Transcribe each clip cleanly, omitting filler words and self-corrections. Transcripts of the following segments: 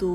2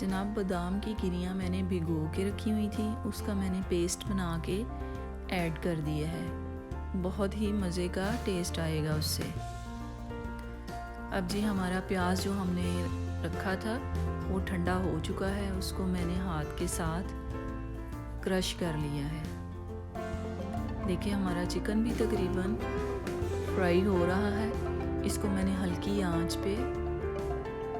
जनाब बादाम की गिरियाँ मैंने भिगो के रखी हुई थी, उसका मैंने पेस्ट बना के ऐड कर दिया है। बहुत ही मज़े का टेस्ट आएगा उससे। अब जी हमारा प्याज जो हमने रखा था वो ठंडा हो चुका है, उसको मैंने हाथ के साथ क्रश कर लिया है। देखिए हमारा चिकन भी तकरीबन फ्राई हो रहा है। इसको मैंने हल्की आंच पे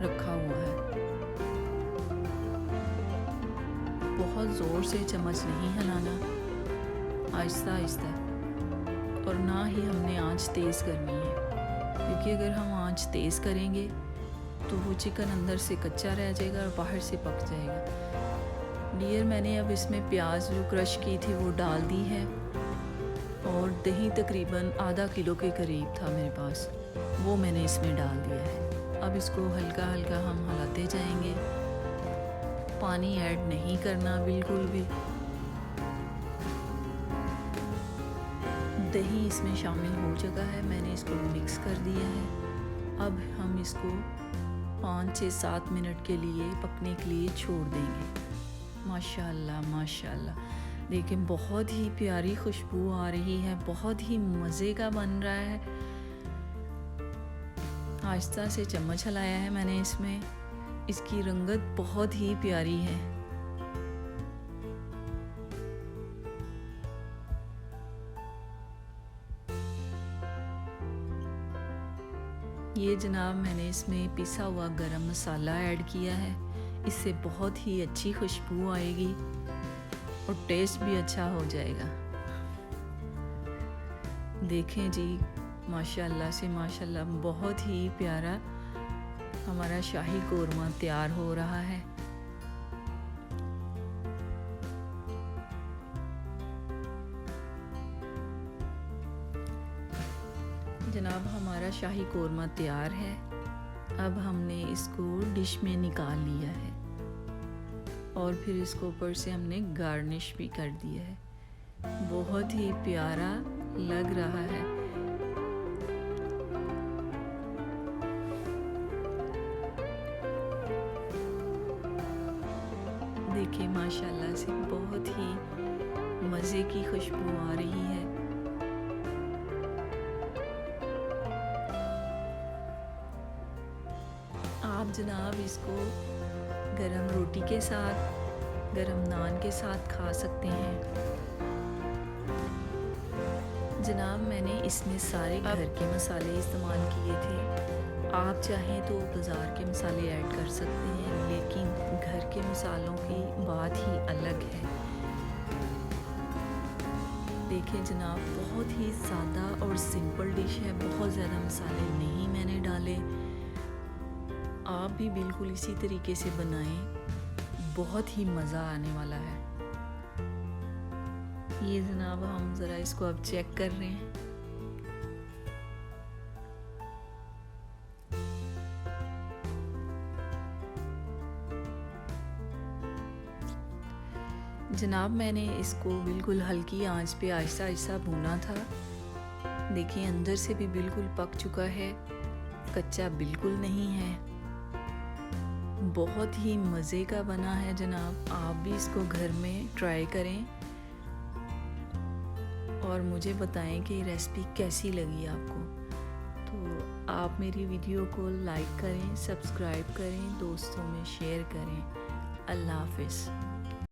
रखा हुआ है। बहुत ज़ोर से चम्मच नहीं हिलाना, आहिस्ता आहिस्ता, और ना ही हमने आंच तेज़ करनी है, क्योंकि अगर हम आंच तेज़ करेंगे तो वो चिकन अंदर से कच्चा रह जाएगा और बाहर से पक जाएगा। डियर मैंने अब इसमें प्याज जो क्रश की थी वो डाल दी है, और दही तकरीबन आधा किलो के करीब था मेरे पास, वो मैंने इसमें डाल दिया है। अब इसको हल्का हल्का हम हिलाते जाएंगे, पानी ऐड नहीं करना बिल्कुल भी। दही इसमें शामिल हो चुका है, मैंने इसको मिक्स कर दिया है। अब हम इसको 5 से 7 मिनट के लिए पकने के लिए छोड़ देंगे। माशाल्लाह माशाल्लाह, देखिए बहुत ही प्यारी खुशबू आ रही है, बहुत ही मज़े का बन रहा है। आहिस्ता से चम्मच हिलाया है मैंने इसमें, इसकी रंगत बहुत ही प्यारी है। ये जनाब मैंने इसमें पिसा हुआ गरम मसाला ऐड किया है, इससे बहुत ही अच्छी खुशबू आएगी और टेस्ट भी अच्छा हो जाएगा। देखें जी माशाल्लाह से माशाल्लाह, बहुत ही प्यारा हमारा शाही कोरमा तैयार हो रहा है। जनाब हमारा शाही कोरमा तैयार है। अब हमने इसको डिश में निकाल लिया है और फिर इसको ऊपर से हमने गार्निश भी कर दिया है। बहुत ही प्यारा लग रहा है। देखिए माशाल्लाह से बहुत ही मज़े की खुशबू आ रही है। आप जनाब इसको गरम रोटी के साथ, गरम नान के साथ खा सकते हैं। जनाब मैंने इसमें सारे घर के मसाले इस्तेमाल किए थे। आप चाहें तो बाज़ार के मसाले ऐड कर सकते हैं, लेकिन घर के मसालों की बात ही अलग है। देखिए जनाब बहुत ही सादा और सिंपल डिश है, बहुत ज़्यादा मसाले नहीं मैंने डाले। आप भी बिल्कुल इसी तरीके से बनाएं, बहुत ही मज़ा आने वाला है। ये जनाब हम ज़रा इसको अब चेक कर रहे हैं। जनाब मैंने इसको बिल्कुल हल्की आंच पे आहिस्ता आहिस्ता भूना था। देखिए अंदर से भी बिल्कुल पक चुका है, कच्चा बिल्कुल नहीं है। बहुत ही मज़े का बना है जनाब, आप भी इसको घर में ट्राई करें और मुझे बताएं कि रेसिपी कैसी लगी आपको। तो आप मेरी वीडियो को लाइक करें, सब्सक्राइब करें, दोस्तों में शेयर करें। अल्लाह हाफ़िज़।